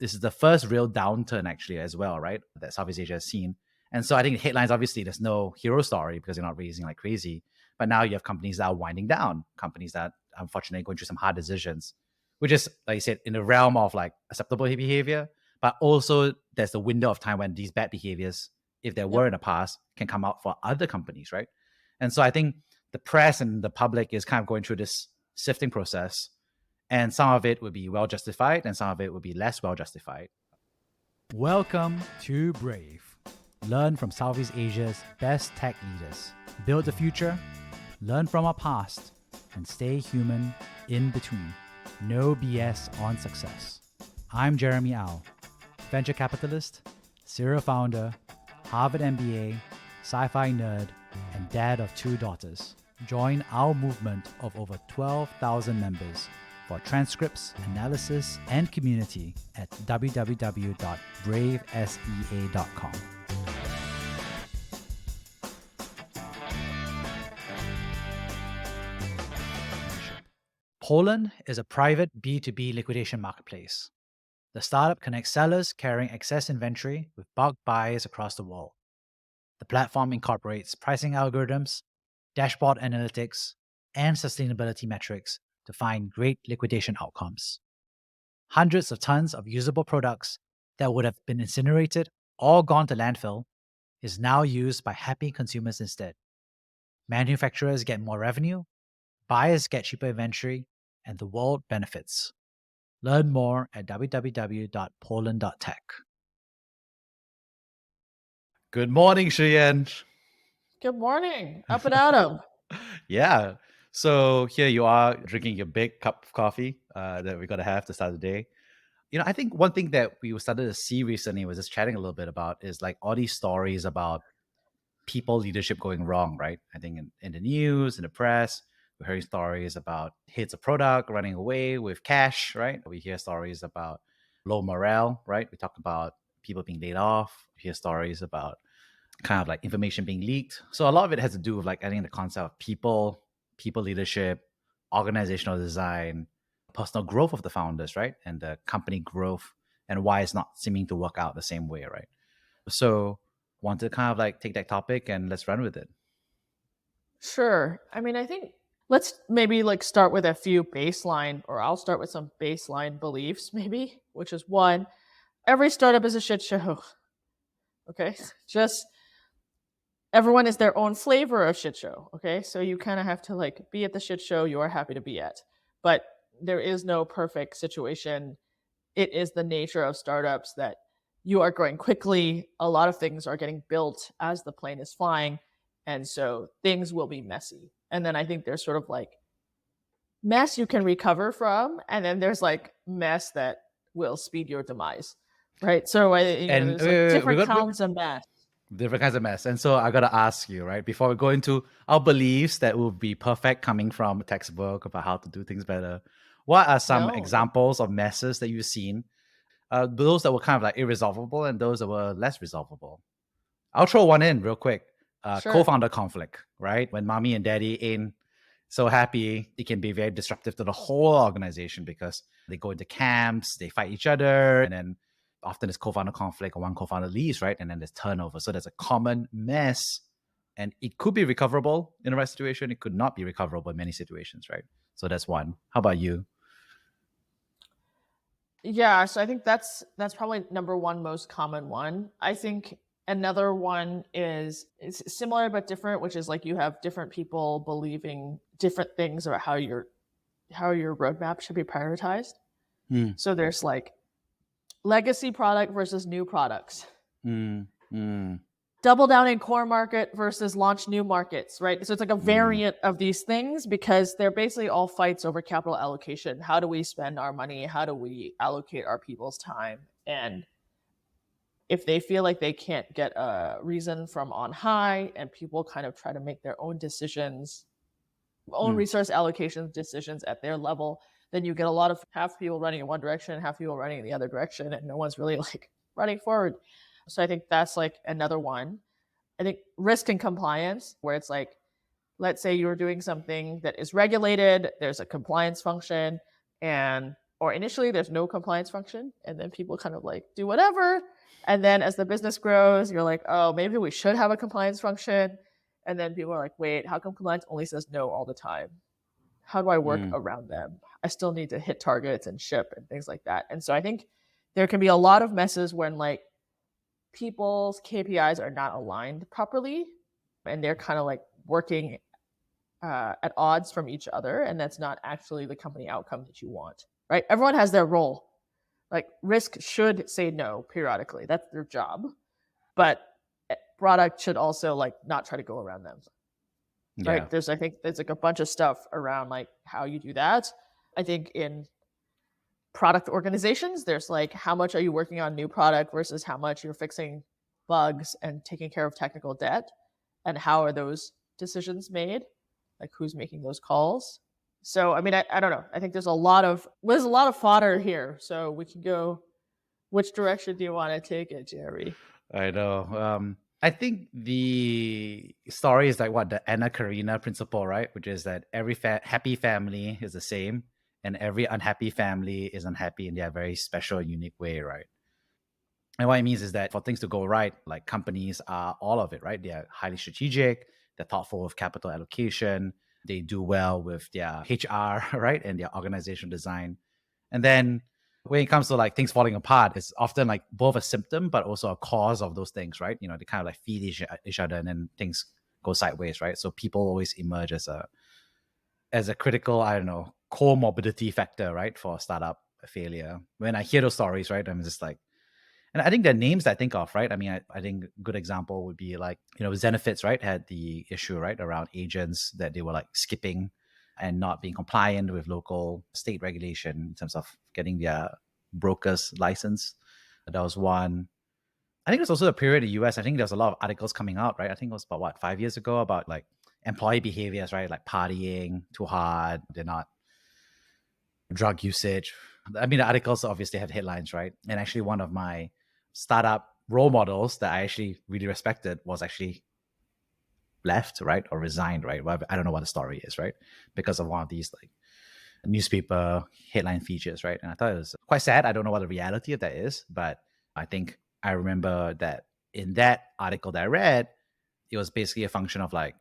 this is the first real downturn actually as well, right? That Southeast Asia has seen. And so I think the headlines, obviously, there's no hero story because they're not raising like crazy. But now you have companies that are winding down, companies that unfortunately going through some hard decisions, which is, like you said, in the realm of like acceptable behavior. But also there's the window of time when these bad behaviors, if there were in the past, can come out for other companies, right? And so I think the press and the public is kind of going through this sifting process. And some of it would be well justified and some of it would be less well justified. Welcome to Brave. Learn from Southeast Asia's best tech leaders. Build the future, learn from our past, and stay human in between. No BS on success. I'm Jeremy Au, venture capitalist, serial founder, Harvard MBA, sci-fi nerd, and dad of 2 daughters. Join our movement of over 12,000 members for transcripts, analysis, and community at www.bravesea.com. Poland is a private B2B liquidation marketplace. The startup connects sellers carrying excess inventory with bulk buyers across the world. The platform incorporates pricing algorithms, dashboard analytics, and sustainability metrics to find great liquidation outcomes. Hundreds of tons of usable products that would have been incinerated or gone to landfill is now used by happy consumers instead. Manufacturers get more revenue, buyers get cheaper inventory, and the world benefits. Learn more at www.poland.tech. Good morning, Shiyan. Good morning. Up and at 'em. Yeah. So here you are drinking your big cup of coffee that we got to have to start the day. I think one thing that we started to see recently was just chatting a little bit about is like all these stories about people leadership going wrong, right? I think in the news, in the press, we're hearing stories about heads of product running away with cash, right? We hear stories about low morale, right? We talk about people being laid off. We hear stories about kind of like information being leaked. So a lot of it has to do with like, I think the concept of people leadership, organizational design, personal growth of the founders, right? And the company growth and why it's not seeming to work out the same way, right? So want to kind of like take that topic and let's run with it. Sure. I mean, I think let's maybe like start with a few baseline, or I'll start with some baseline beliefs, maybe, which is one, every startup is a shit show. Okay. Just everyone is their own flavor of shit show. Okay. So you kind of have to like be at the shit show you are happy to be at. But there is no perfect situation. It is the nature of startups that you are growing quickly. A lot of things are getting built as the plane is flying. And so things will be messy. And then I think there's sort of like mess you can recover from. And then there's like mess that will speed your demise. Right. So there's like different kinds of mess. Different kinds of mess. And so I got to ask you, right, before we go into our beliefs that will be perfect coming from a textbook about how to do things better, what are some examples of messes that you've seen? Those that were kind of like irresolvable and those that were less resolvable. I'll throw one in real quick. Sure. Co-founder conflict, right? When mommy and daddy ain't so happy, it can be very disruptive to the whole organization because they go into camps, they fight each other, and then often there's co-founder conflict or one co-founder leaves, right? And then there's turnover. So there's a common mess and it could be recoverable in the right situation. It could not be recoverable in many situations, right? So that's one. How about you? Yeah, so I think that's probably number one most common one. I think another one is similar but different, which is like you have different people believing different things about how your roadmap should be prioritized. So there's like legacy product versus new products. Double down in core market versus launch new markets, right? So it's like a variant of these things because they're basically all fights over capital allocation. How do we spend our money? How do we allocate our people's time? And if they feel like they can't get a reason from on high and people kind of try to make their own decisions, own resource allocation decisions at their level, then you get a lot of half people running in one direction, half people running in the other direction, and no one's really like running forward. So I think that's like another one. I think risk and compliance, where it's like, let's say you're doing something that is regulated, there's a compliance function, and or initially there's no compliance function, and then people kind of like do whatever. And then as the business grows, you're like, oh, maybe we should have a compliance function. And then people are like, wait, how come compliance only says no all the time? How do I work Mm. around them? I still need to hit targets and ship and things like that. And so I think there can be a lot of messes when like people's KPIs are not aligned properly and they're kind of like working at odds from each other. And that's not actually the company outcome that you want, right? Everyone has their role. Like risk should say no periodically. That's their job. But product should also like not try to go around them. Yeah. Right. I think there's like a bunch of stuff around like how you do that. I think in product organizations, there's like how much are you working on new product versus how much you're fixing bugs and taking care of technical debt, and how are those decisions made? Like who's making those calls? So I mean, I don't know. I think there's a lot of fodder here. So we can go. Which direction do you want to take it, Jerry? I know. I think the story is like what the Anna Karina principle, right? Which is that every happy family is the same, and every unhappy family is unhappy in their very special and unique way, right? And what it means is that for things to go right, like companies are all of it, right? They're highly strategic, they're thoughtful with capital allocation, they do well with their HR, right? And their organizational design. And then when it comes to like things falling apart, it's often like both a symptom, but also a cause of those things, right? You know, they kind of like feed each other and then things go sideways, right? So people always emerge as a critical, I don't know, comorbidity factor, right? For a startup failure. When I hear those stories, right, I'm just like, and I think the names I think of, right? I mean, I think a good example would be like, you know, Zenefits, right? Had the issue, right, around agents that they were like skipping and not being compliant with local state regulation in terms of getting their broker's license. That was one. I think there's also a period in the US. I think there's a lot of articles coming out, right? I think it was about what, 5 years ago, about like employee behaviors, right? Like partying too hard, they're not drug usage. I mean, the articles obviously have headlines, right? And actually, one of my startup role models that I actually really respected was actually left, right? Or resigned, right? Well, I don't know what the story is, right? Because of one of these like newspaper headline features, right? And I thought it was quite sad. I don't know what the reality of that is, but I think I remember that in that article that I read, it was basically a function of like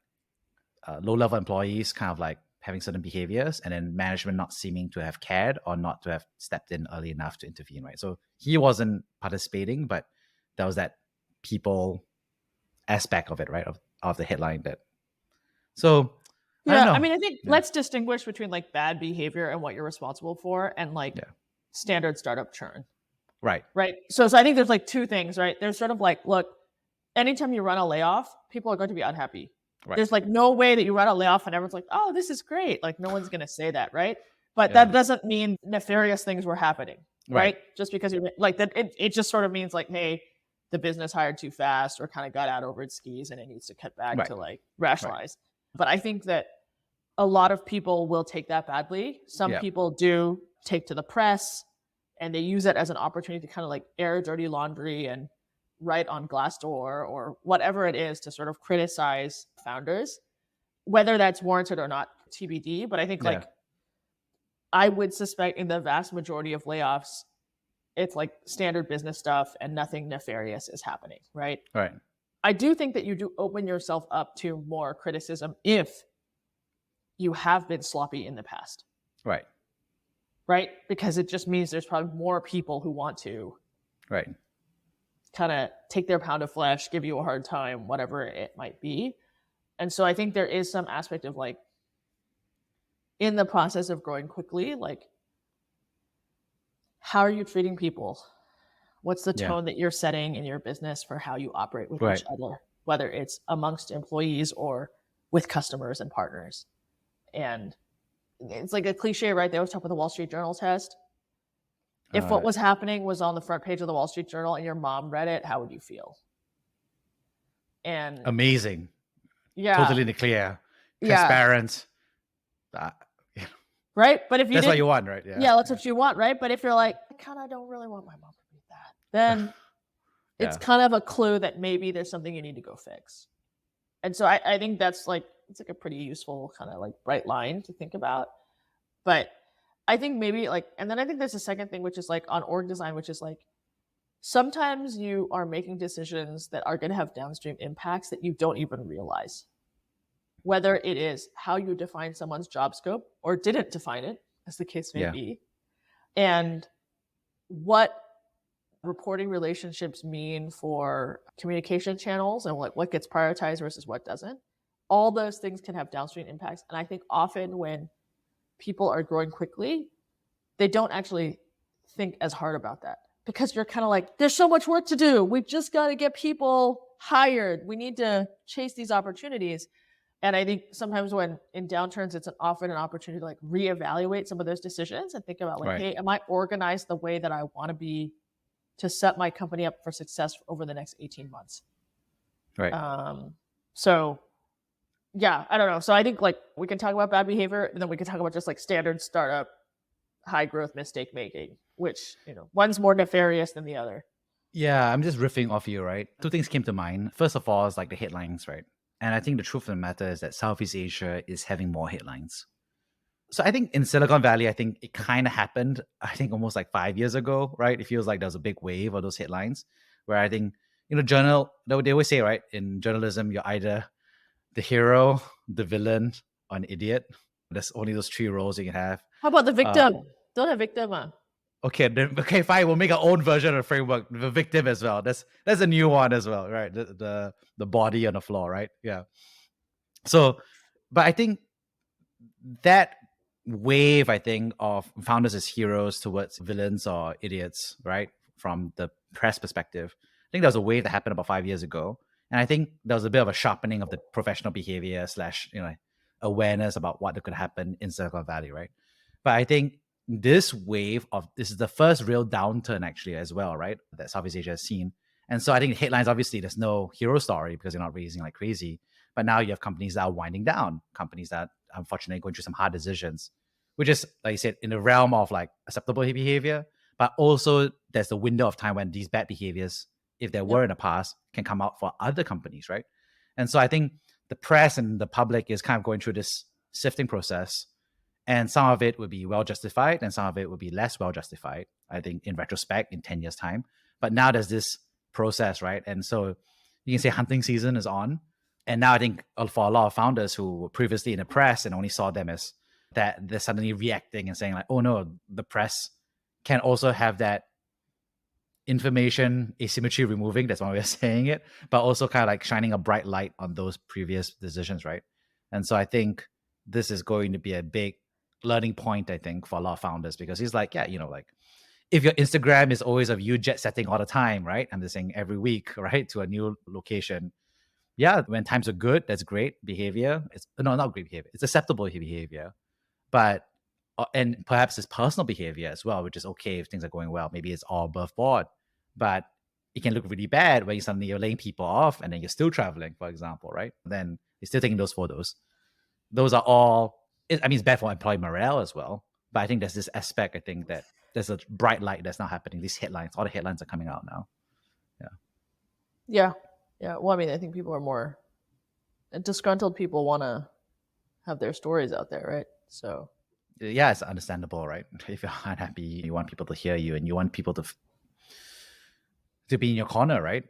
low-level employees kind of like having certain behaviors and then management not seeming to have cared or not to have stepped in early enough to intervene, right? So he wasn't participating, but there was that people aspect of it, right? Of the headline that. So I don't Yeah, know. I mean, I think Yeah. let's distinguish between like bad behavior and what you're responsible for and like Yeah. standard startup churn. Right. Right. So I think there's like two things, right? There's sort of like, look, anytime you run a layoff, people are going to be unhappy. Right. There's like no way that you run a layoff and everyone's like, oh, this is great. Like no one's going to say that, right? But Yeah. that doesn't mean nefarious things were happening, right? Just because you're like that, it just sort of means like, hey, the business hired too fast or kind of got out over its skis and it needs to cut back Right. to like rationalize. But I think that a lot of people will take that badly. Some Yeah. people do take to the press and they use it as an opportunity to kind of like air dirty laundry and write on Glassdoor or whatever it is to sort of criticize founders, whether that's warranted or not, TBD. But I think like I would suspect in the vast majority of layoffs, it's like standard business stuff and nothing nefarious is happening, right? Right. I do think that you do open yourself up to more criticism if you have been sloppy in the past. Right. Right? Because it just means there's probably more people who want to Right. kind of take their pound of flesh, give you a hard time, whatever it might be. And so I think there is some aspect of like in the process of growing quickly, like how are you treating people? What's the tone that you're setting in your business for how you operate with each other, whether it's amongst employees or with customers and partners? And it's like a cliche, right? They always talk about the Wall Street Journal test. If what was happening was on the front page of the Wall Street Journal and your mom read it, how would you feel? And amazing. Yeah. Totally in the clear. Transparent. Right? But if you that's what you want, right? Yeah, that's what you want, right? But if you're like, I kind of don't really want my mom to read that, then it's kind of a clue that maybe there's something you need to go fix. And so I think that's like, it's like a pretty useful kind of like bright line to think about. But I think maybe like, and then I think there's a second thing, which is like on org design, which is like sometimes you are making decisions that are going to have downstream impacts that you don't even realize. Whether it is how you define someone's job scope or didn't define it, as the case may Yeah. be, and what reporting relationships mean for communication channels and what gets prioritized versus what doesn't. All those things can have downstream impacts. And I think often when people are growing quickly, they don't actually think as hard about that because you're kind of like, there's so much work to do. We just got to get people hired. We need to chase these opportunities. And I think sometimes when in downturns, it's often an opportunity to like reevaluate some of those decisions and think about like, Right. hey, am I organized the way that I want to be to set my company up for success over the next 18 months? Right. So yeah, I don't know. So I think like we can talk about bad behavior and then we can talk about just like standard startup high growth mistake making, which, one's more nefarious than the other. Yeah, I'm just riffing off you, right? Two things came to mind. First of all, is like the headlines, right? And I think the truth of the matter is that Southeast Asia is having more headlines. So I think in Silicon Valley, I think it kind of happened, I think almost like 5 years ago, right? It feels like there was a big wave of those headlines where I think, they always say, right, in journalism, you're either the hero, the villain, or an idiot. There's only those three roles you can have. How about the victim? Don't have victim. Okay, fine. We'll make our own version of the framework. The victim as well. That's a new one as well, right? The body on the floor, right? Yeah. So, but I think that wave, I think, of founders as heroes towards villains or idiots, right? From the press perspective, I think there was a wave that happened about 5 years ago, and I think there was a bit of a sharpening of the professional behavior / awareness about what could happen in Silicon Valley, right? But I think this is the first real downturn actually as well, right? That Southeast Asia has seen. And so I think the headlines, obviously, there's no hero story because they're not raising like crazy. But now you have companies that are winding down, companies that unfortunately going through some hard decisions, which is, like you said, in the realm of like acceptable behavior. But also there's the window of time when these bad behaviors, if there were in the past, can come out for other companies, right? And so I think the press and the public is kind of going through this sifting process. And some of it would be well justified and some of it would be less well justified, I think, in retrospect, in 10 years' time. But now there's this process, right? And so you can say hunting season is on. And now I think for a lot of founders who were previously in the press and only saw them as that, they're suddenly reacting and saying like, oh no, the press can also have that information asymmetry removing. That's one way of saying it, but also kind of like shining a bright light on those previous decisions, right? And so I think this is going to be a big learning point, I think, for a lot of founders, because it's like, yeah, like if your Instagram is always of you jet setting all the time, right? I'm just saying every week, right, to a new location. Yeah, when times are good, that's great behavior. It's not great behavior. It's acceptable behavior, but and perhaps it's personal behavior as well, which is okay if things are going well. Maybe it's all above board, but it can look really bad when you're laying people off and then you're still traveling, for example, right? Then you're still taking those photos. Those are all. It's bad for employee morale as well. But I think there's this aspect. I think that there's a bright light that's not happening. These headlines, all the headlines are coming out now. Yeah. Well, I mean, I think people are more disgruntled. People want to have their stories out there, right? So yeah, it's understandable, right? If you're unhappy, you want people to hear you, and you want people to be in your corner, right?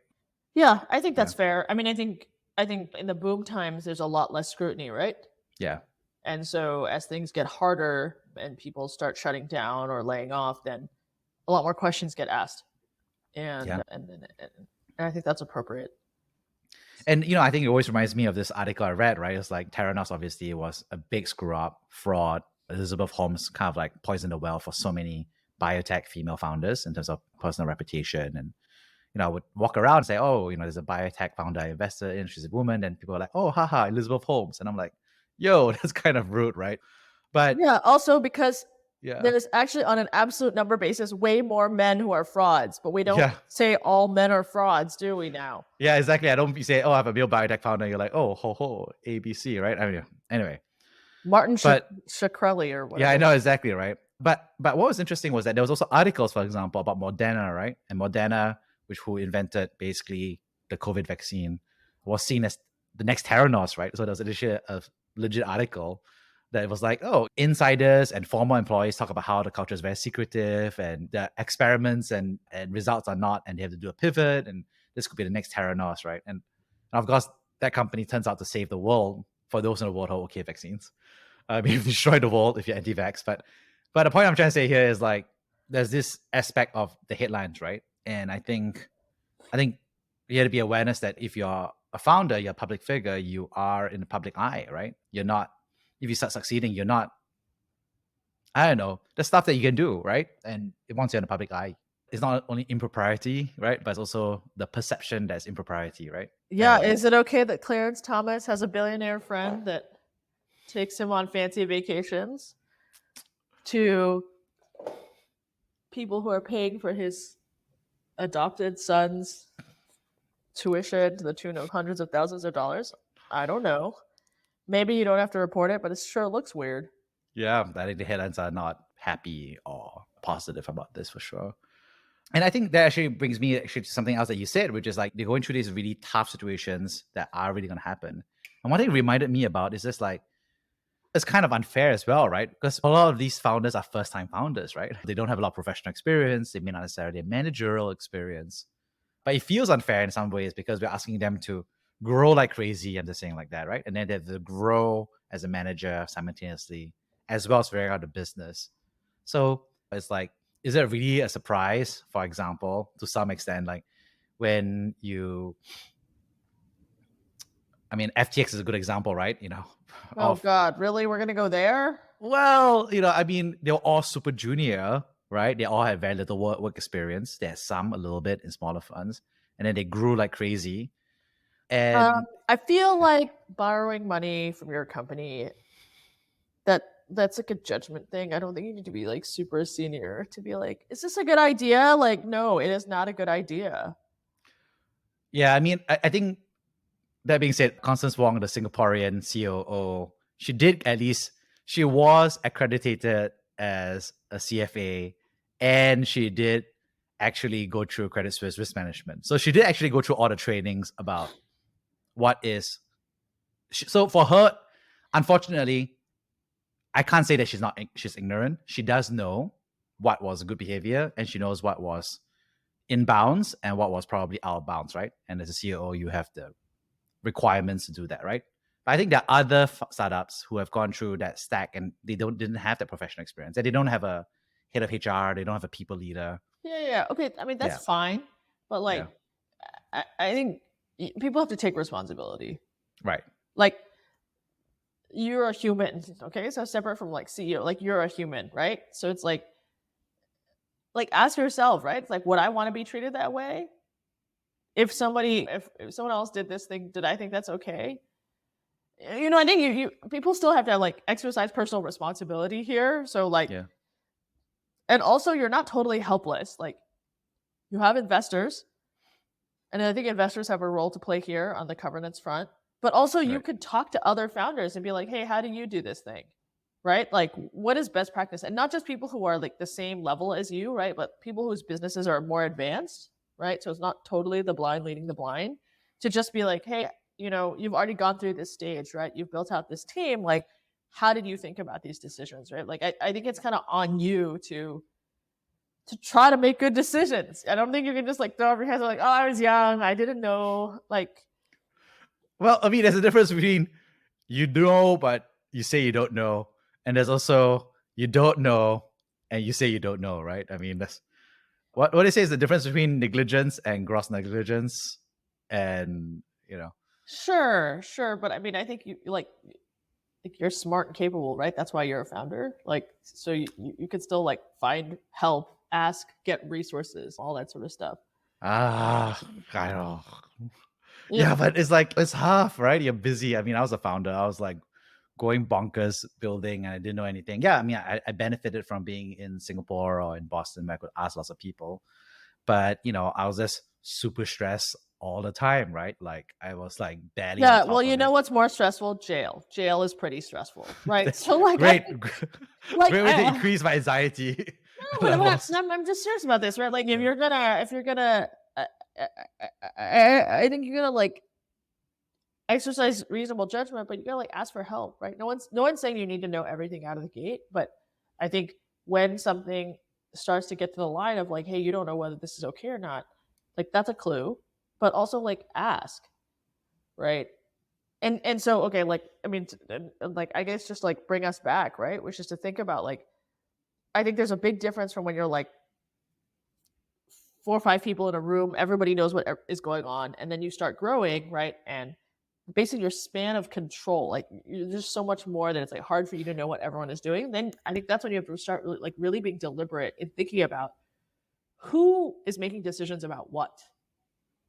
Yeah, I think that's fair. I mean, I think in the boom times, there's a lot less scrutiny, right? Yeah. And so as things get harder and people start shutting down or laying off, then a lot more questions get asked, and I think that's appropriate. And I think it always reminds me of this article I read, right? It's like Theranos obviously was a big screw up, fraud. Elizabeth Holmes kind of like poisoned the well for so many biotech female founders in terms of personal reputation. And I would walk around and say, oh, there's a biotech founder I invested in, she's a woman, and people are like, oh, haha, Elizabeth Holmes. And I'm like, yo, that's kind of rude, right? But yeah, also because there's actually, on an absolute number basis, way more men who are frauds, but we don't say all men are frauds, do we now? Yeah, exactly. I don't say, oh, I have a male biotech founder. You're like, oh, ho, ABC, right? I mean, anyway. Martin Shkreli or whatever. Yeah, I know, exactly, right? But what was interesting was that there was also articles, for example, about Moderna, right? And Moderna, who invented basically the COVID vaccine, was seen as the next Theranos, right? So there was a legit article that it was like, oh, insiders and former employees talk about how the culture is very secretive and the experiments and results are not, and they have to do a pivot, and this could be the next Theranos, right? And of course, that company turns out to save the world for those in the world who are okay vaccines. You've destroyed the world if you're anti-vax. But the point I'm trying to say here is like there's this aspect of the headlines, right? And I think you have to be awareness that if you're a founder, you're a public figure, you are in the public eye, right? You're not, if you start succeeding, you're not, I don't know, the stuff that you can do, right? And once you're in the public eye, it's not only impropriety, right? But it's also the perception that's impropriety, right? Yeah, And is it okay that Clarence Thomas has a billionaire friend that takes him on fancy vacations to people who are paying for his adopted son's tuition to the tune of hundreds of thousands of dollars? I don't know. Maybe you don't have to report it, but it sure looks weird. yeah, I think the headlines are not happy or positive about this for sure. And I think that actually brings me actually to something else that you said, which is like they're going through these really tough situations that are really going to happen. And one thing it reminded me about is just like, it's kind of unfair as well, right? Because a lot of these founders are first-time founders, right? They don't have a lot of professional experience. They may not necessarily have managerial experience. But it feels unfair in some ways because we're asking them to grow like crazy and just saying like that, right? And then they have to grow as a manager simultaneously, as well as figuring out the business. So it's like, is it really a surprise, for example, to some extent, like when you, I mean, FTX is a good example, right? Oh God, really? We're gonna go there? Well, I mean, they're all super junior, right? They all have very little work experience. There's some a little bit in smaller funds, and then they grew like crazy. And I feel like borrowing money from your company, that's like a judgment thing. I don't think you need to be like super senior to be like, is this a good idea? Like, no, it is not a good idea. yeah, I mean, I think that being said, Constance Wong, the Singaporean COO, she was accredited as a CFA, and she did actually go through Credit Suisse risk management. So she did actually go through all the trainings about what is. So for her, unfortunately, I can't say that she's ignorant. She does know what was good behavior, and she knows what was inbounds and what was probably outbounds, right? And as a COO, you have the requirements to do that, right? But I think there are other startups who have gone through that stack and they didn't have that professional experience. They don't have a head of HR. They don't have a people leader. Yeah. Okay. I mean, that's fine, but like, I think people have to take responsibility. Right. Like, you're a human, okay? So separate from like CEO, like you're a human, right? So it's like ask yourself, right? It's like, would I want to be treated that way? If someone else did this thing, did I think that's okay? I think you people still have to like exercise personal responsibility here. So like, and also you're not totally helpless. Like, you have investors, and I think investors have a role to play here on the governance front. But also you could talk to other founders and be like, hey, how do you do this thing? Right? Like, what is best practice? And not just people who are like the same level as you, right? But people whose businesses are more advanced, right? So it's not totally the blind leading the blind, to just be like, hey, you've already gone through this stage, right? You've built out this team. Like, how did you think about these decisions, right? Like, I think it's kind of on you to try to make good decisions. I don't think you can just like throw up your hands and like, oh, I was young, I didn't know. Like, well, I mean, there's a difference between you know, but you say you don't know. And there's also you don't know and you say you don't know, right? I mean, that's what they say is the difference between negligence and gross negligence. And, Sure. But I mean, I think you're smart and capable, right? That's why you're a founder. Like, so you could still like find help, ask, get resources, all that sort of stuff. I don't. Yeah, but it's like, it's half, right? You're busy. I mean, I was a founder. I was like going bonkers building and I didn't know anything. Yeah, I mean, I benefited from being in Singapore or in Boston where I could ask lots of people. But, I was just super stressed all the time, right? Like I was like barely. Yeah, well, you know what's more stressful? Jail. Jail is pretty stressful, right? So like, great way to increase my anxiety. No, but I'm just serious about this, right? Like, if you're gonna, I think you're gonna like exercise reasonable judgment, but you gotta like ask for help, right? No one's saying you need to know everything out of the gate, but I think when something starts to get to the line of like, hey, you don't know whether this is okay or not, like that's a clue. But also like ask, right? And so okay, like I mean, and, like I guess just like bring us back, right? Which is to think about like I think there's a big difference from when you're like 4 or 5 people in a room, everybody knows what is going on, and then you start growing, right? And basically your span of control, like you're just so much more that it's like hard for you to know what everyone is doing. Then I think that's when you have to start really, like really being deliberate in thinking about who is making decisions about what.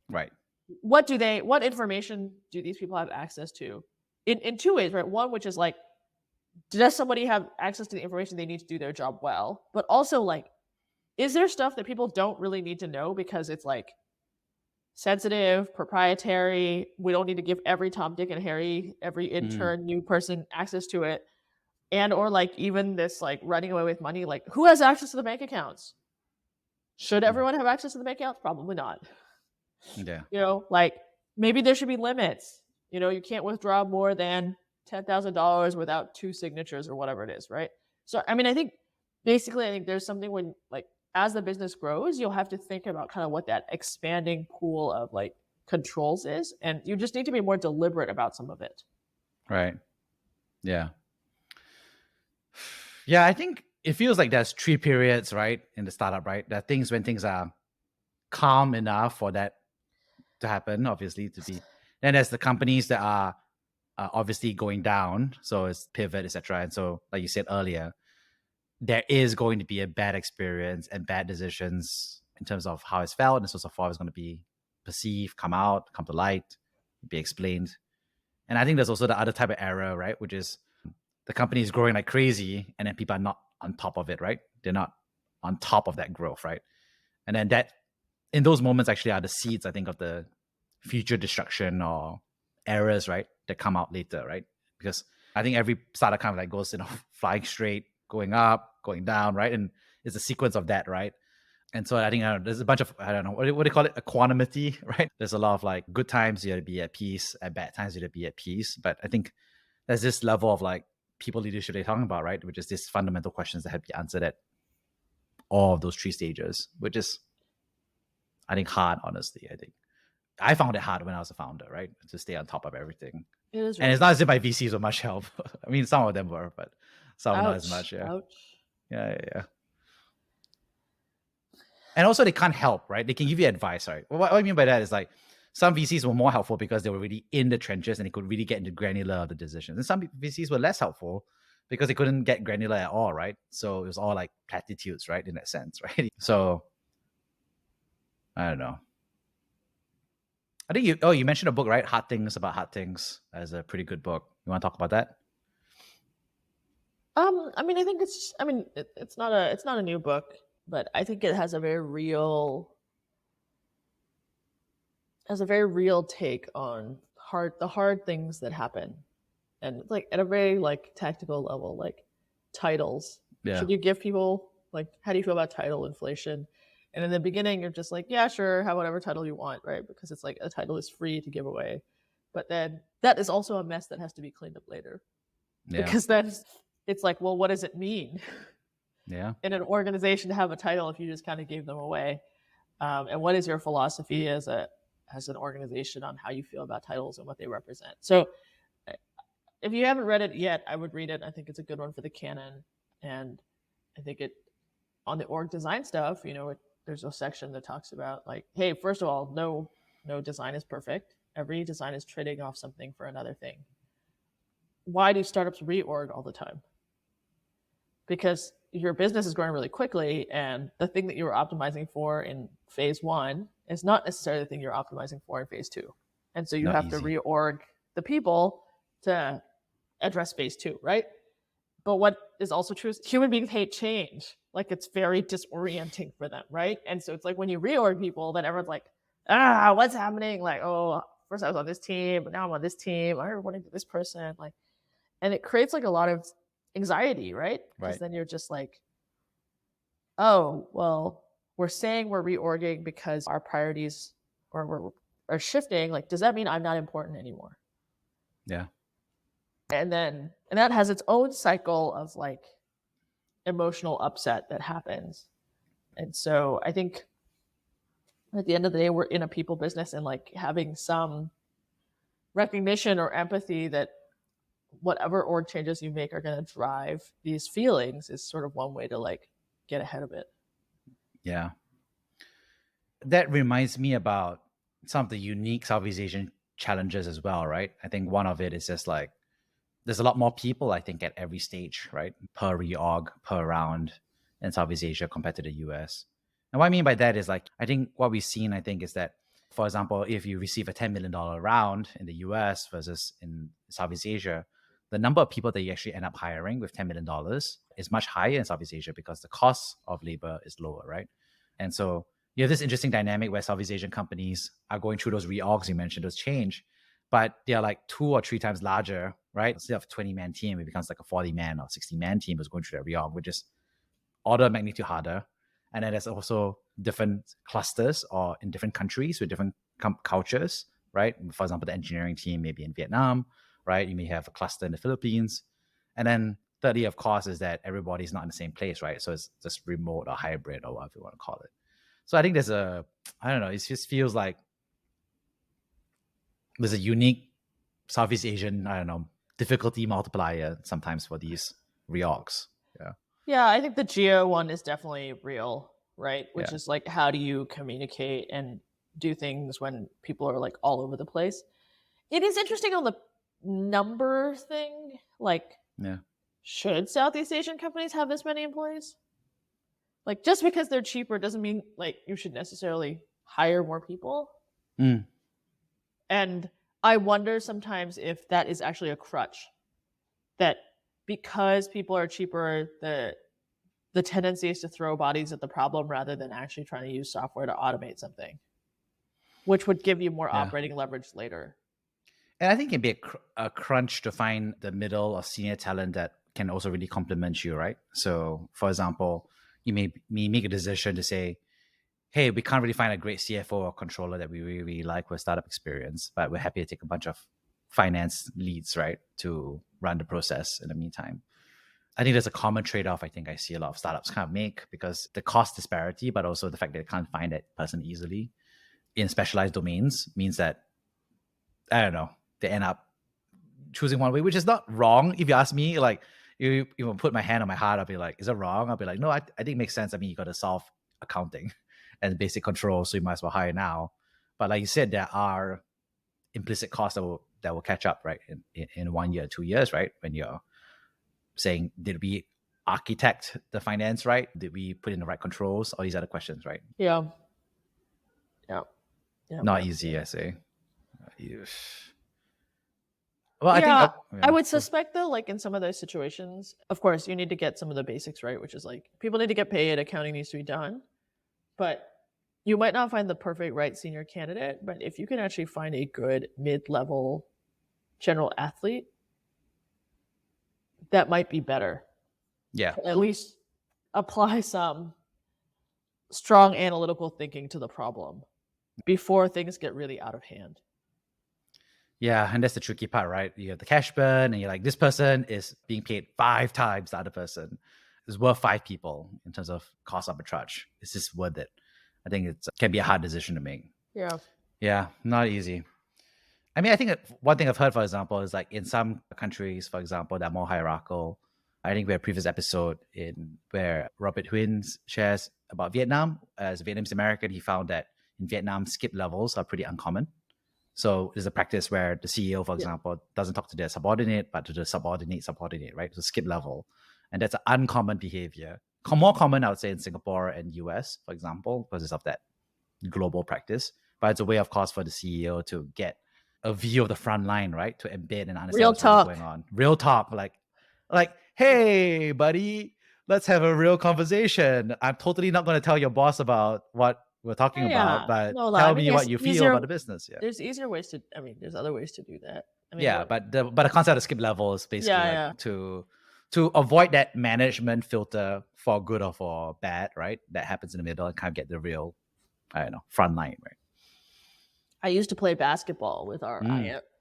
Right. What information do these people have access to? In two ways, right? One, which is like, does somebody have access to the information they need to do their job well? But also like, is there stuff that people don't really need to know because it's like sensitive, proprietary? We don't need to give every Tom, Dick, and Harry, every Mm, intern, new person access to it. And or like even this like running away with money, like who has access to the bank accounts? Should mm, everyone have access to the bank accounts? Probably not. yeah. Like maybe there should be limits. You can't withdraw more than $10,000 without two signatures or whatever it is, right? So I mean, I think there's something when like as the business grows, you'll have to think about kind of what that expanding pool of like controls is, and you just need to be more deliberate about some of it. Right. Yeah. Yeah. I think it feels like there's 3 periods, right, in the startup, right? There are things when things are calm enough for that to happen, obviously, to be. Then there's the companies that are obviously going down, so it's pivot, etc. And so, like you said earlier, there is going to be a bad experience and bad decisions in terms of how it's felt and so far it's going to be perceived, come to light, be explained. And I think there's also the other type of error, right, which is the company is growing like crazy and then people are not on top of it, right? They're not on top of that growth, right? And then that in those moments actually are the seeds, I think, of the future destruction or errors, right, that come out later, right? Because I think every startup kind of like goes, flying straight, going up, going down, right? And it's a sequence of that, right? And so I think there's a bunch of, I don't know, what do you call it? Equanimity, right? There's a lot of like good times you got to be at peace, at bad times you got to be at peace. But I think there's this level of like people leadership they're talking about, right? Which is these fundamental questions that have to be answered at all of those 3 stages, which is, I think, hard, honestly. I think I found it hard when I was a founder, right? To stay on top of everything. It is And really it's not hard. as if my VCs were much help. I mean, some of them were, but some not as Ouch. much. Yeah. Ouch. Yeah. And also, they can't help, right? They can give you advice, right? What I mean by that is like some VCs were more helpful because they were really in the trenches and they could really get into granular of the decisions. And some VCs were less helpful because they couldn't get granular at all, right? So it was all like platitudes, right? In that sense, right? So I don't know. I think you mentioned a book, right? Hard Things About Hard Things as a pretty good book. You want to talk about that? I mean, I think it's not a new book, but I think it has a very real take on the hard things that happen, and like at a very like tactical level, like titles. Yeah. Should you give people like how do you feel about title inflation? And in the beginning, you're just like, yeah, sure, have whatever title you want, right? Because it's like a title is free to give away, but then that is also a mess that has to be cleaned up later Yeah. because then it's like, well, what does it mean Yeah. in an organization to have a title if you just kind of gave them away? And what is your philosophy as an organization on how you feel about titles and what they represent? So if you haven't read it yet, I would read it. I think it's a good one for the canon, and I think it on the org design stuff. There's a section that talks about like, hey, first of all, no design is perfect. Every design is trading off something for another thing. Why do startups reorg all the time? Because your business is growing really quickly, and the thing that you were optimizing for in phase one is not necessarily the thing you're optimizing for in phase two. And so you Not have to easy. reorg the people to address phase two, right? But what is also true is human beings hate change. Like it's very disorienting for them, right? And so it's like when you reorg people, then everyone's like, what's happening? Like, oh, first I was on this team, but now I'm on this team. I reporting to this person. Like, and it creates like a lot of anxiety, right? Because Right. then you're just like, oh, well, we're saying we're reorging because our priorities are shifting. Like, does that mean I'm not important anymore? Yeah. And that has its own cycle of like emotional upset that happens. And so I think at the end of the day, we're in a people business, and like having some recognition or empathy that whatever org changes you make are going to drive these feelings is sort of one way to like get ahead of it. Yeah. That reminds me about some of the unique Southeast Asian challenges as well, right? I think one of it is just like there's a lot more people, I think, at every stage, right? Per reorg, per round in Southeast Asia compared to the US. And what I mean by that is like, I think what we've seen, I think, is that, for example, if you receive a $10 million round in the US versus in Southeast Asia, the number of people that you actually end up hiring with $10 million is much higher in Southeast Asia because the cost of labor is lower, right? And so you have this interesting dynamic where Southeast Asian companies are going through those reorgs you mentioned, those change, but they're like 2 or 3 times larger, right? Instead of a 20-man team, it becomes like a 40-man or 60-man team that's going through that reorg, which is order of magnitude harder. And then there's also different clusters or in different countries with different cultures, right? For example, the engineering team may be in Vietnam, right? You may have a cluster in the Philippines. And then thirdly, of course, is that everybody's not in the same place, right? So it's just remote or hybrid or whatever you want to call it. So I think I don't know, it just feels like there's a unique Southeast Asian, I don't know, difficulty multiplier sometimes for these reorgs. Yeah. Yeah, I think the geo one is definitely real, right? Which Yeah. is like, how do you communicate and do things when people are like all over the place? It is interesting on the number thing. Like, Yeah. should Southeast Asian companies have this many employees? Like, just because they're cheaper doesn't mean like you should necessarily hire more people. Mm. And I wonder sometimes if that is actually a crutch. That because people are cheaper, the tendency is to throw bodies at the problem rather than actually trying to use software to automate something, which would give you more Yeah. operating leverage later. And I think it can be a crunch to find the middle or senior talent that can also really complement you, right? So, for example, you may make a decision to say, hey, we can't really find a great CFO or controller that we really, really like with startup experience, but we're happy to take a bunch of finance leads, right, to run the process in the meantime. I think there's a common trade-off I think I see a lot of startups kind of make because the cost disparity, but also the fact that they can't find that person easily in specialized domains means that, I don't know, they end up choosing one way, which is not wrong. If you ask me, like, you put my hand on my heart, I'll be like, is it wrong? I'll be like, no, I think it makes sense. I mean, you got to solve accounting and basic control, so you might as well hire now. But like you said, there are implicit costs that will catch up, right, in 1 year, 2 years, right? When you're saying, did we architect the finance right? Did we put in the right controls? All these other questions, right? Yeah. Yeah. Yeah. Not Yeah. easy, I say. Well, I think, Yeah, I yeah. would suspect though, like in some of those situations, of course, you need to get some of the basics right, which is like people need to get paid, accounting needs to be done, but you might not find the perfect right senior candidate. But if you can actually find a good mid-level general athlete, that might be better. Yeah. At least apply some strong analytical thinking to the problem before things get really out of hand. Yeah, and that's the tricky part, right? You have the cash burn, and you're like, this person is being paid 5 times the other person. It's worth 5 people in terms of cost arbitrage. Is this worth it? I think it can be a hard decision to make. Yeah. Yeah, not easy. I mean, I think one thing I've heard, for example, is like in some countries, for example, that are more hierarchical. I think we had a previous episode in where Robert Huynh shares about Vietnam. As a Vietnamese American, he found that in Vietnam, skip levels are pretty uncommon. So there's a practice where the CEO, for example, doesn't talk to their subordinate, but to the subordinate, right? So skip level. And that's an uncommon behavior. More common, I would say, in Singapore and US, for example, because of that global practice. But it's a way, of course, for the CEO to get a view of the front line, right? To embed and understand Real what's really talk. going on. Real talk, like, hey, buddy, let's have a real conversation. I'm totally not going to tell your boss about what we're talking about, but No, tell I mean, me what you feel about the business. Yeah. There's easier ways to. I mean, there's other ways to do that. I mean, Yeah, but the concept of skip level is basically Yeah, to avoid that management filter for good or for bad, right? That happens in the middle and kind of get the real, I don't know, front line, right? I used to play basketball with our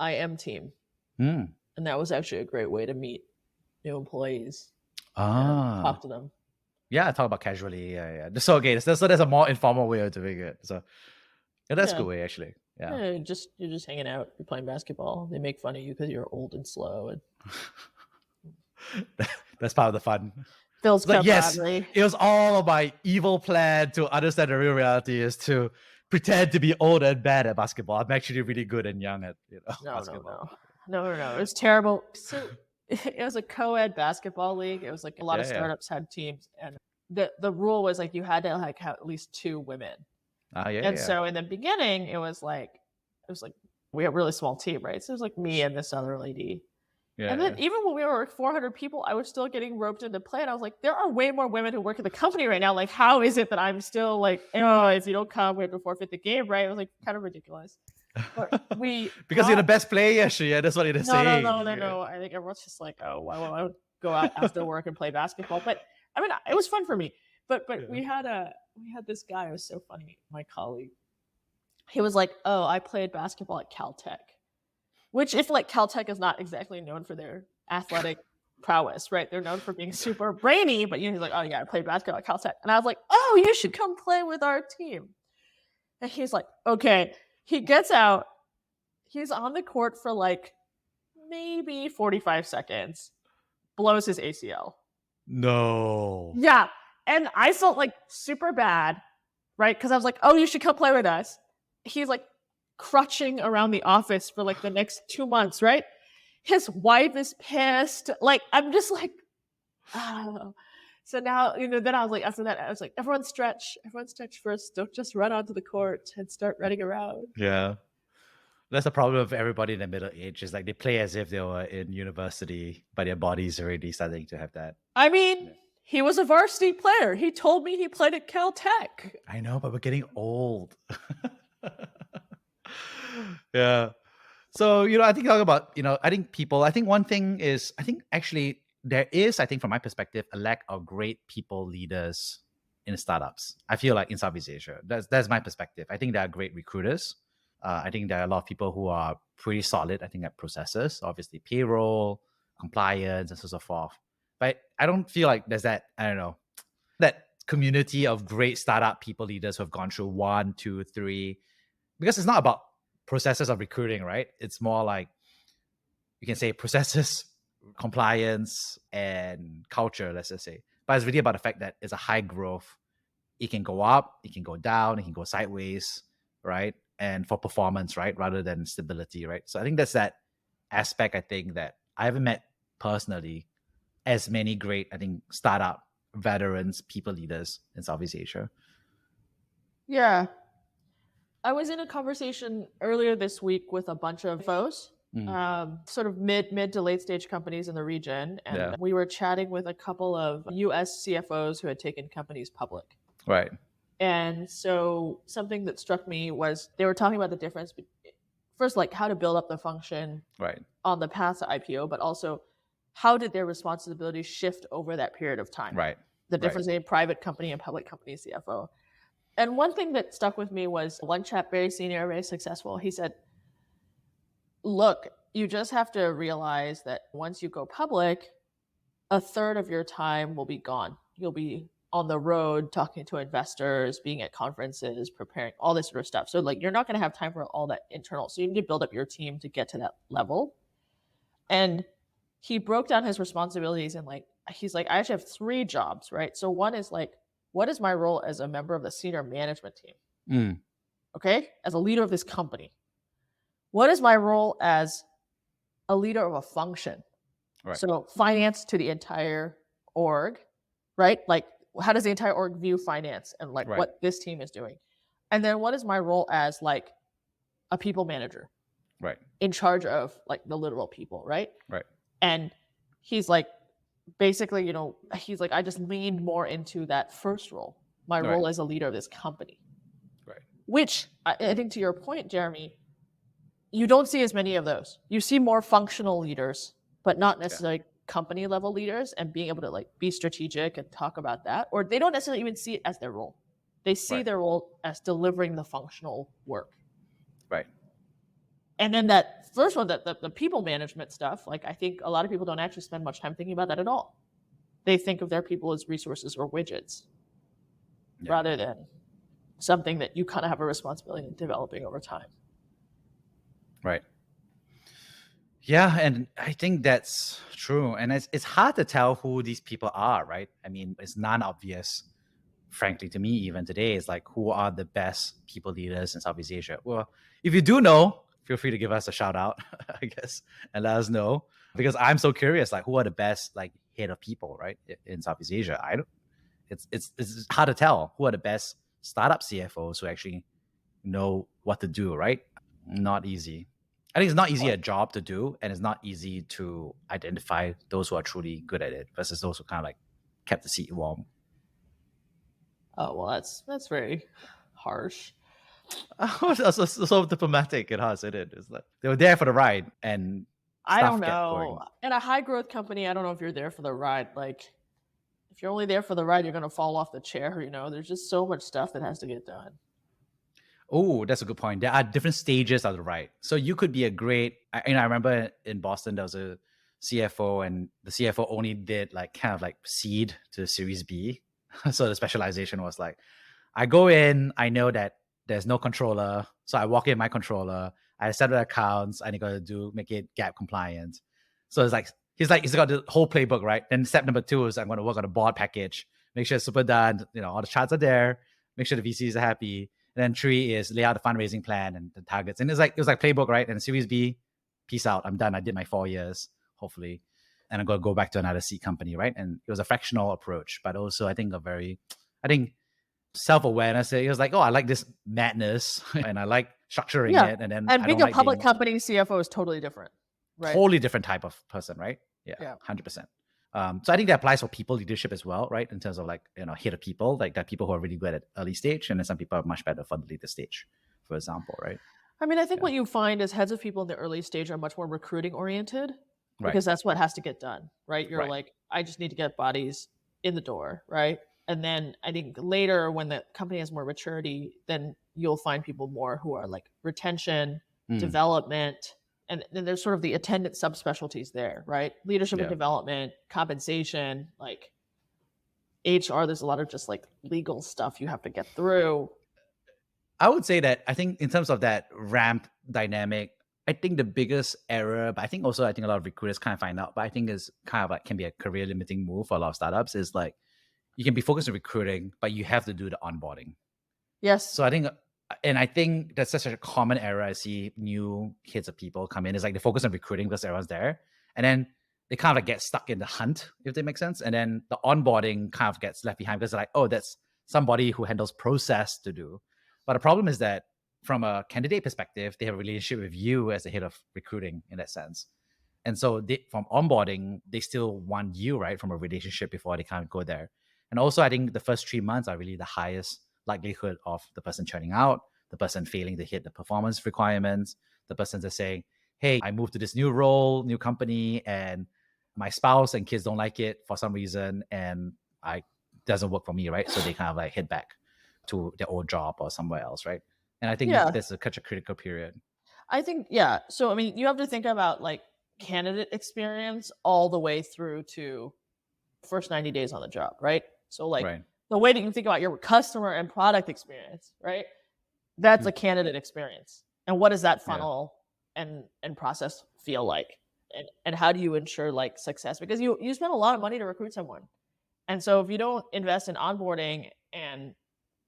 IM team, Hmm. And that was actually a great way to meet new employees and Ah. talk to them. Yeah, I talk about casually. Yeah. So okay, so there's a more informal way of doing it. So yeah, that's a Yeah. good way actually. Yeah. Yeah, you're just hanging out. You're playing basketball. They make fun of you because you're old and slow. And That's part of the fun. builds It's like, yes, camaraderie. it was all of my evil plan to understand the real reality is to pretend to be old and bad at basketball. I'm actually really good and young at No, no, basketball. no, no, no, no. It was terrible. So it was a co-ed basketball league. It was like a lot of Yeah, yeah. startups had teams, and the rule was like you had to like have at least 2 women. Ah, yeah, And yeah. so in the beginning, it was like we had a really small team, right? So it was like me and this other lady. Yeah, And then yeah. even when we were 400 people, I was still getting roped into play. And I was like, there are way more women who work at the company right now. Like, how is it that I'm still like, oh, if you don't come, we have to forfeit the game, right? It was like kind of ridiculous. But we Because you're the got best player, yeah, that's what it is no, no, saying. no, no, Yeah. no. I think everyone's just like, oh, why would I go out after work and play basketball? But I mean, it was fun for me. But Yeah. we had this guy. It was so funny. My colleague. He was like, oh, I played basketball at Caltech, which if like Caltech is not exactly known for their athletic prowess, right? They're known for being super brainy, but he's like, oh yeah, I played basketball at Caltech, and I was like, oh, you should come play with our team. And he's like, okay. He gets out. He's on the court for like maybe 45 seconds, blows his ACL. No. Yeah. And I felt like super bad, right? Because I was like, oh, you should come play with us. He's like crutching around the office for like the next 2 months, right? His wife is pissed. Like, I'm just like, oh. So now, then I was like, after that, I was like, everyone stretch first. Don't just run onto the court and start running around. Yeah. That's the problem of everybody in the middle age. Is like they play as if they were in university, but their body's already starting to have that. I mean, Yeah. he was a varsity player. He told me he played at Caltech. I know, but we're getting old. Yeah. So, I think talk about, I think people, I think one thing is, I think actually there is, I think from my perspective, a lack of great people leaders in startups. I feel like in Southeast Asia. That's my perspective. I think there are great recruiters. I think there are a lot of people who are pretty solid, I think, at processes, obviously payroll, compliance, and so on and so forth. But I don't feel like there's that, I don't know, that community of great startup people leaders who have gone through 1, 2, 3, because it's not about processes of recruiting, right? It's more like you can say processes, compliance, and culture, let's just say. But it's really about the fact that it's a high growth. It can go up, it can go down, it can go sideways, right? And for performance, right? Rather than stability, right? So I think that's that aspect, I think, that I haven't met personally as many great, I think, startup veterans, people leaders in Southeast Asia. Yeah. I was in a conversation earlier this week with a bunch of foes, sort of mid to late stage companies in the region, and Yeah. we were chatting with a couple of US CFOs who had taken companies public. Right. And so something that struck me was they were talking about the difference first, like how to build up the function Right. on the path to IPO, but also how did their responsibilities shift over that period of time? Right. The difference between private company and public company CFO. And one thing that stuck with me was one chap, very senior, very successful. He said, look, you just have to realize that once you go public, a third of your time will be gone. You'll be on the road talking to investors, being at conferences, preparing all this sort of stuff. So like you're not going to have time for all that internal. So you need to build up your team to get to that level. And he broke down his responsibilities and like he's like, I actually have 3 jobs, right? So one is like, what is my role as a member of the senior management team? Okay, as a leader of this company. What is my role as a leader of a function? Right. So finance to the entire org, right? Like how does the entire org view finance and like what this team is doing? And then what is my role as like a people manager? Right. In charge of like the literal people, right? Right. And he's like, basically, he's like, I just leaned more into that first role, my role as a leader of this company. Right. Which I think to your point, Jeremy, you don't see as many of those. You see more functional leaders, but not necessarily company level leaders and being able to like be strategic and talk about that. Or they don't necessarily even see it as their role. They see their role as delivering the functional work. Right. And then that first one, the people management stuff, like I think a lot of people don't actually spend much time thinking about that at all. They think of their people as resources or widgets Yeah. rather than something that you kind of have a responsibility in developing over time. Right. Yeah, and I think that's true. And it's hard to tell who these people are, right? I mean, it's non-obvious, frankly, to me, even today, is like who are the best people leaders in Southeast Asia? Well, if you do know, feel free to give us a shout out, I guess, and let us know. Because I'm so curious, like who are the best like head of people, right, in Southeast Asia? I don't it's hard to tell who are the best startup CFOs who actually know what to do, right? Not easy. I think it's not easy a job to do, and it's not easy to identify those who are truly good at it versus those who kind of like kept the seat warm. Oh well, that's very harsh. So diplomatic it has, isn't it? It's like they were there for the ride and I don't stuff kept know. going. In a high growth company, I don't know if you're there for the ride. Like, if you're only there for the ride, you're gonna fall off the chair. There's just so much stuff that has to get done. Oh, that's a good point. There are different stages of the ride. So you could be a great, I remember in Boston, there was a CFO, and the CFO only did like kind of like seed to Series B. So the specialization was like, I go in, I know that there's no controller. So I walk in my controller, I set the accounts, and I got to make it gap compliant. So it's like, he's got the whole playbook, right? Then step number 2 is I'm going to work on a board package, make sure it's super done. All the charts are there, make sure the VCs are happy. And then 3 is lay out the fundraising plan and the targets. And it was like playbook, right? And Series B, peace out. I'm done. I did my 4 years, hopefully. And I'm going to go back to another seed company, right? And it was a fractional approach, but also I think self-awareness. It was like, oh, I like this madness and I like structuring Yeah, it. And then and I being don't a like public being company CFO is totally different, right? totally different type of person, right? Yeah, Yeah. 100%. So I think that applies for people leadership as well, right? In terms of like, head of people, like that people who are really good at early stage, and then some people are much better for the later stage, for example, right? I mean, I think Yeah. what you find is heads of people in the early stage are much more recruiting oriented Right. because that's what has to get done, right? You're Right. like, I just need to get bodies in the door, right? And then I think later when the company has more maturity, then you'll find people more who are like retention, Mm, development, and then there's sort of the attendant subspecialties there, right? Leadership and yeah. development, compensation, like HR, there's a lot of just like legal stuff you have to get through. I would say that I think in terms of that ramp dynamic, I think the biggest error, but I think a lot of recruiters kind of find out, but I think is kind of like can be a career limiting move for a lot of startups is like you can be focused on recruiting, but you have to do the onboarding. Yes. So I think that's such a common error. I see new kids of people come in. It's like they focus on recruiting because everyone's there. And then they kind of like get stuck in the hunt, if that makes sense. And then the onboarding kind of gets left behind because they're like, oh, that's somebody who handles process to do. But the problem is that from a candidate perspective, they have a relationship with you as the head of recruiting in that sense. And so from onboarding, they still want you, right, from a relationship before they kind of go there. And also, I think the first 3 months are really the highest likelihood of the person churning out, the person failing to hit the performance requirements, the person just saying, hey, I moved to this new role, new company, and my spouse and kids don't like it for some reason, and I doesn't work for me, right? So they kind of like head back to their old job or somewhere else, right? And I think Yeah. that's such a critical period. I think, yeah. So, I mean, you have to think about like candidate experience all the way through to first 90 days on the job, right? So, like Right. the way that you think about your customer and product experience, right? That's Mm. a candidate experience. And what does that Yeah. funnel and process feel like? And how do you ensure like success? Because you spend a lot of money to recruit someone. And so if you don't invest in onboarding and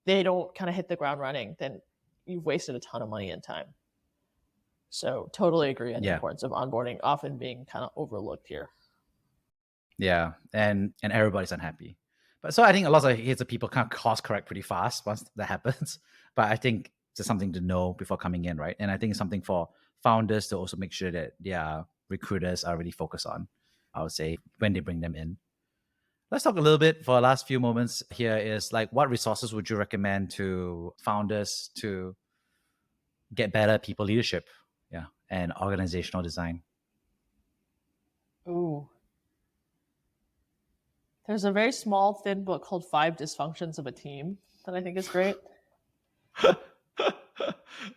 they don't kind of hit the ground running, then you've wasted a ton of money and time. So totally agree on the Yeah. importance of onboarding often being kind of overlooked here. Yeah. And everybody's unhappy. But so I think a lot of heads of people kind of course correct pretty fast once that happens. But I think it's something to know before coming in, right? And I think it's something for founders to also make sure that their recruiters are really focused on, I would say, when they bring them in. Let's talk a little bit for the last few moments here is like what resources would you recommend to founders to get better people leadership, yeah, and organizational design? Ooh. There's a very small, thin book called Five Dysfunctions of a Team that I think is great.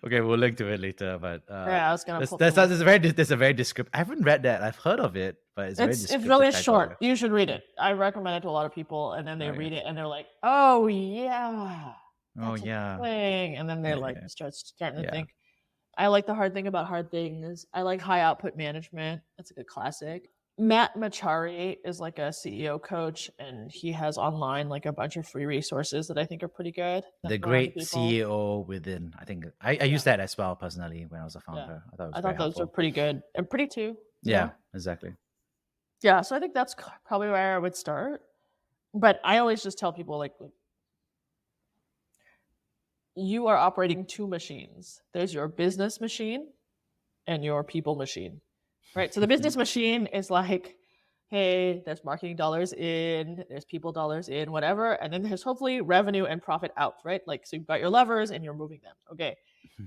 Okay, we'll link to it later. But Yeah, I was gonna put that's the link. there's a very descriptive. I haven't read that. I've heard of it, but it's a very It's descriptive really title. short. You should read it. I recommend it to a lot of people, and then they Okay. read it and they're like, "Oh yeah, Oh that's a yeah. thing," and then they Yeah, like yeah. starting to Yeah. think. I like The Hard Thing About Hard Things. I like High Output Management. That's a good classic. Matt Machari is like a CEO coach, and he has online like a bunch of free resources that I think are pretty good. The for other great people. CEO within. I think I used that as well personally when I was a Yeah, founder. I thought it was I very thought those are helpful. pretty good and pretty too. Yeah, exactly. Yeah. So I think that's probably where I would start. But I always just tell people like you are operating two machines. There's your business machine and your people machine, right? So the business machine is like, hey, there's marketing dollars in, there's people dollars in, whatever. And then there's hopefully revenue and profit out, right? Like, so you've got your levers and you're moving them. Okay.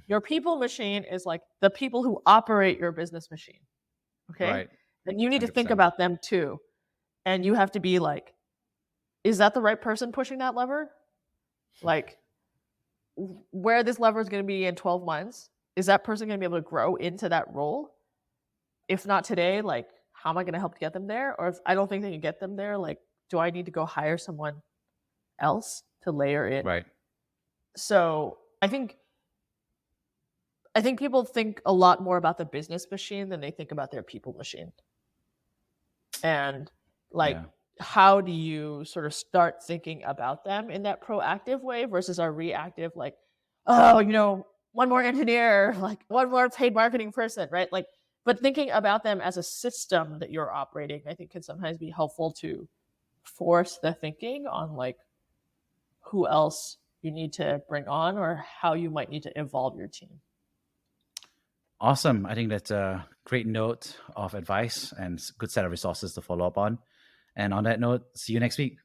Your people machine is like the people who operate your business machine. Okay. Right. And you need to think 100%. about them too. And you have to be like, is that the right person pushing that lever? Like, where this lever is going to be in 12 months, is that person going to be able to grow into that role? If not today, like, how am I going to help get them there? Or if I don't think they can get them there, like, do I need to go hire someone else to layer in? Right. So I think people think a lot more about the business machine than they think about their people machine. And like, Yeah. how do you sort of start thinking about them in that proactive way versus our reactive, like, oh, one more engineer, like one more paid marketing person, right? Like, but thinking about them as a system that you're operating, I think can sometimes be helpful to force the thinking on like who else you need to bring on or how you might need to evolve your team. Awesome. I think that's a great note of advice and good set of resources to follow up on. And on that note, see you next week.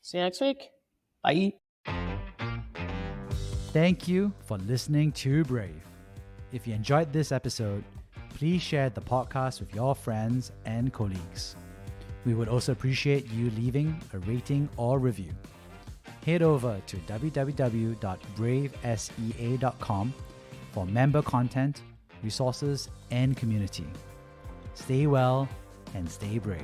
See you next week. Bye. Thank you for listening to Brave. If you enjoyed this episode, please share the podcast with your friends and colleagues. We would also appreciate you leaving a rating or review. Head over to www.bravesea.com for member content, resources, and community. Stay well and stay brave.